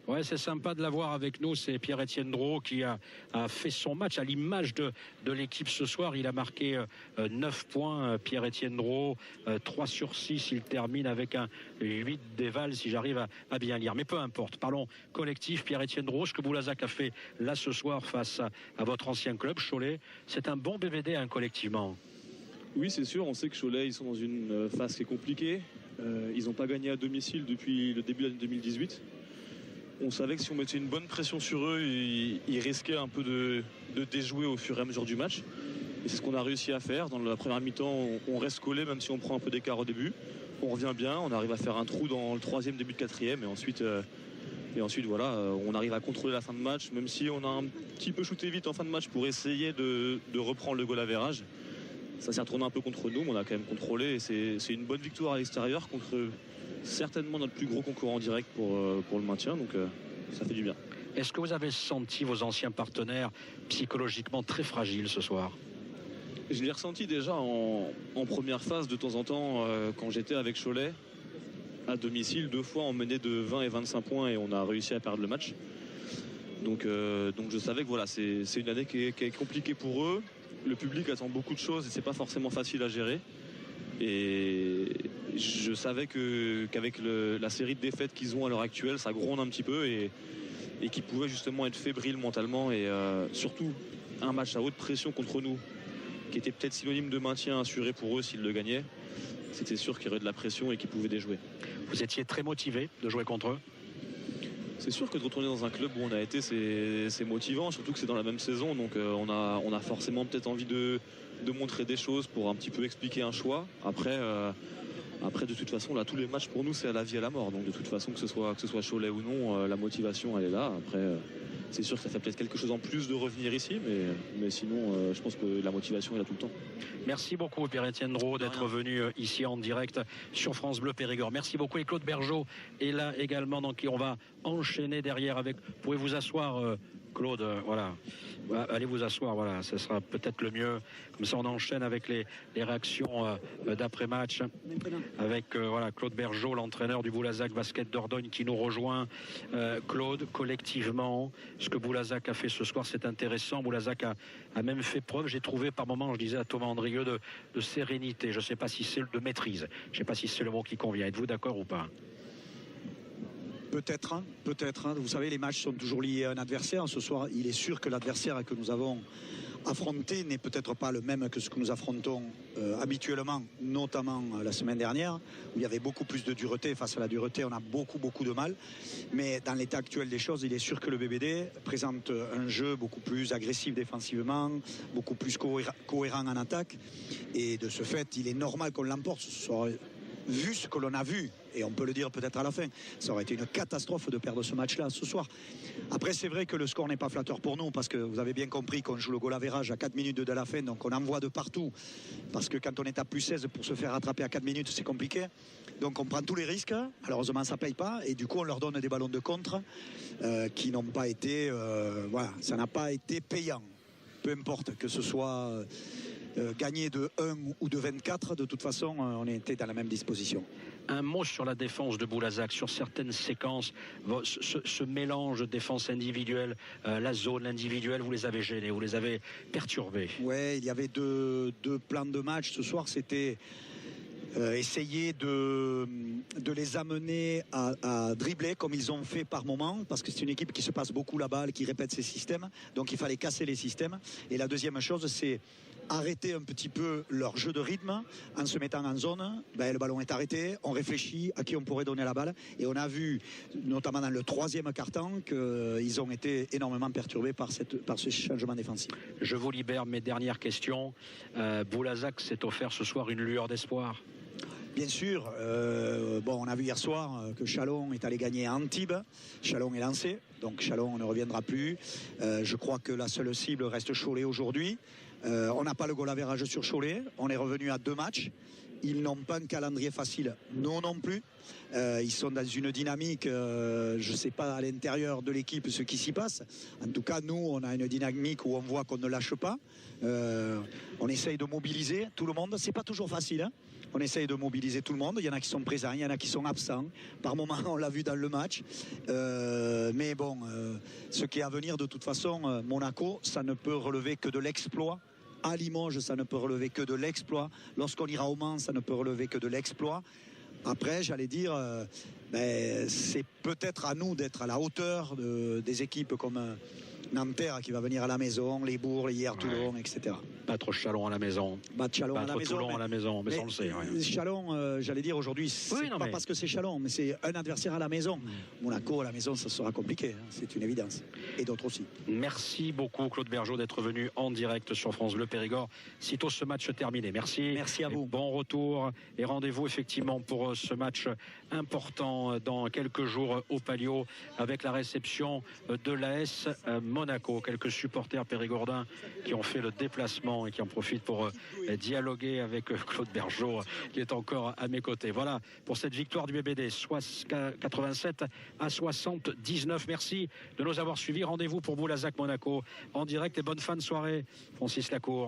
Ouais, c'est sympa de l'avoir avec nous. C'est Pierre-Étienne Drouot qui a fait son match à l'image de l'équipe ce soir. Il a marqué 9 points, Pierre-Étienne Drouot, 3 sur 6. Il termine avec un 8 d'éval, si j'arrive à bien lire. Mais peu importe. Parlons collectif. Pierre-Étienne Drouot, ce que Boulazac a fait là ce soir face à votre ancien club, Cholet, c'est un bon BVD hein, collectivement. Oui, c'est sûr. On sait que Cholet, ils sont dans une phase qui est compliquée. Ils n'ont pas gagné à domicile depuis le début de l'année 2018. On savait que si on mettait une bonne pression sur eux, ils risquaient un peu de déjouer au fur et à mesure du match. Et c'est ce qu'on a réussi à faire. Dans la première mi-temps, on reste collé, même si on prend un peu d'écart au début. On revient bien, on arrive à faire un trou dans le troisième, début de quatrième. Et ensuite voilà, on arrive à contrôler la fin de match, même si on a un petit peu shooté vite en fin de match pour essayer de reprendre le goal average. Ça s'est retourné un peu contre nous, mais on a quand même contrôlé. Et c'est une bonne victoire à l'extérieur contre certainement notre plus gros concurrent direct pour le maintien, donc ça fait du bien. Est-ce que vous avez senti vos anciens partenaires psychologiquement très fragiles ce soir ? Je l'ai ressenti déjà en première phase de temps en temps quand j'étais avec Cholet à domicile. 2 fois on menait de 20 et 25 points et on a réussi à perdre le match. Donc je savais que voilà, c'est une année qui est compliquée pour eux. Le public attend beaucoup de choses et c'est pas forcément facile à gérer. Et je savais qu'avec la série de défaites qu'ils ont à l'heure actuelle, ça gronde un petit peu et qu'ils pouvaient justement être fébriles mentalement et surtout un match à haute pression contre nous qui était peut-être synonyme de maintien assuré pour eux s'ils le gagnaient. C'était sûr qu'il y aurait de la pression et qu'ils pouvaient déjouer. Vous étiez très motivé de jouer contre eux ? C'est sûr que de retourner dans un club où on a été, c'est motivant, surtout que c'est dans la même saison, donc on a forcément peut-être envie de montrer des choses pour un petit peu expliquer un choix. Après de toute façon, là, tous les matchs pour nous, c'est à la vie et à la mort. Donc de toute façon, que ce soit Cholet ou non, la motivation, elle est là. Après, c'est sûr que ça fait peut-être quelque chose en plus de revenir ici, mais sinon, je pense que la motivation est là tout le temps. Merci beaucoup Pierre-Étienne Drouot d'être venu ici en direct sur France Bleu Périgord. Merci beaucoup. Et Claude Bergeau est là également, donc on va enchaîner derrière avec. Vous pouvez vous asseoir, Claude, voilà. Allez vous asseoir, voilà, ce sera peut-être le mieux. Comme ça, on enchaîne avec les réactions d'après-match. Avec voilà, Claude Bergeau, l'entraîneur du Boulazac Basket Dordogne, qui nous rejoint. Claude, collectivement, ce que Boulazac a fait ce soir, c'est intéressant. Boulazac a même fait preuve, j'ai trouvé par moments, je disais à Thomas Andrieux, de sérénité. Je ne sais pas si c'est de maîtrise. Je ne sais pas si c'est le mot qui convient. Êtes-vous d'accord ou pas ? Peut-être. Vous savez, les matchs sont toujours liés à un adversaire. Ce soir, il est sûr que l'adversaire que nous avons affronté n'est peut-être pas le même que ce que nous affrontons habituellement, notamment la semaine dernière, où il y avait beaucoup plus de dureté. Face à la dureté, on a beaucoup de mal. Mais dans l'état actuel des choses, il est sûr que le BBD présente un jeu beaucoup plus agressif défensivement, beaucoup plus cohérent en attaque. Et de ce fait, il est normal qu'on l'emporte ce soir. Vu ce que l'on a vu, et on peut le dire peut-être à la fin, ça aurait été une catastrophe de perdre ce match-là ce soir. Après, c'est vrai que le score n'est pas flatteur pour nous, parce que vous avez bien compris qu'on joue le goal average à 4 minutes de la fin, donc on envoie de partout, parce que quand on est à plus 16 pour se faire rattraper à 4 minutes, c'est compliqué. Donc on prend tous les risques, malheureusement ça ne paye pas, et du coup on leur donne des ballons de contre qui n'ont pas été, voilà, ça n'a pas été payant. Peu importe que ce soit... gagné de 1 ou de 24, de toute façon, on était dans la même disposition. Un mot sur la défense de Boulazac, sur certaines séquences, ce mélange défense individuelle, la zone individuelle, vous les avez gênés, vous les avez perturbés. Oui, il y avait deux plans de match ce soir, c'était essayer de les amener à dribbler comme ils ont fait par moment, parce que c'est une équipe qui se passe beaucoup la balle, qui répète ses systèmes, donc il fallait casser les systèmes. Et la deuxième chose, c'est arrêter un petit peu leur jeu de rythme en se mettant en zone. Le ballon est arrêté, on réfléchit à qui on pourrait donner la balle, et on a vu notamment dans le troisième quart-temps qu'ils ont été énormément perturbés par ce changement défensif. Je vous libère mes dernières questions. Boulazac s'est offert ce soir une lueur d'espoir. Bien sûr, on a vu hier soir que Chalon est allé gagner à Antibes. Chalon est lancé, donc Chalon ne reviendra plus. Je crois que la seule cible reste Cholet aujourd'hui. On n'a pas le goal average sur Cholet, on est revenu à 2 matchs. Ils n'ont pas un calendrier facile, nous non plus. Ils sont dans une dynamique, je ne sais pas à l'intérieur de l'équipe ce qui s'y passe. En tout cas, nous, on a une dynamique où on voit qu'on ne lâche pas. On essaye de mobiliser tout le monde. C'est pas toujours facile, hein. On essaye de mobiliser tout le monde. Il y en a qui sont présents, il y en a qui sont absents. Par moments, on l'a vu dans le match. Mais bon, ce qui est à venir de toute façon, Monaco, ça ne peut relever que de l'exploit. À Limoges, ça ne peut relever que de l'exploit. Lorsqu'on ira au Mans, ça ne peut relever que de l'exploit. Après, j'allais dire, c'est peut-être à nous d'être à la hauteur des équipes comme Nanterre qui va venir à la maison, les Bourgs, les Hier Toulon, etc. Battre Chalon à la maison. Battre Chalon à la maison. Toulon à la maison, mais ça on le sait. Ouais. Chalon, j'allais dire aujourd'hui, c'est pas parce que c'est Chalon, mais c'est un adversaire à la maison. Monaco à la maison, ça sera compliqué, hein, c'est une évidence. Et d'autres aussi. Merci beaucoup Claude Bergeau d'être venu en direct sur France Bleu Périgord. Sitôt ce match terminé. Merci. Merci à vous. Bon retour et rendez-vous effectivement pour ce match important dans quelques jours au Palio avec la réception de l'AS Monaco. Quelques supporters périgordins qui ont fait le déplacement et qui en profitent pour dialoguer avec Claude Bergeau qui est encore à mes côtés. Voilà pour cette victoire du BBD 87-79. Merci de nous avoir suivis. Rendez-vous pour vous, la ZAC Monaco en direct et bonne fin de soirée. Francis Lacour.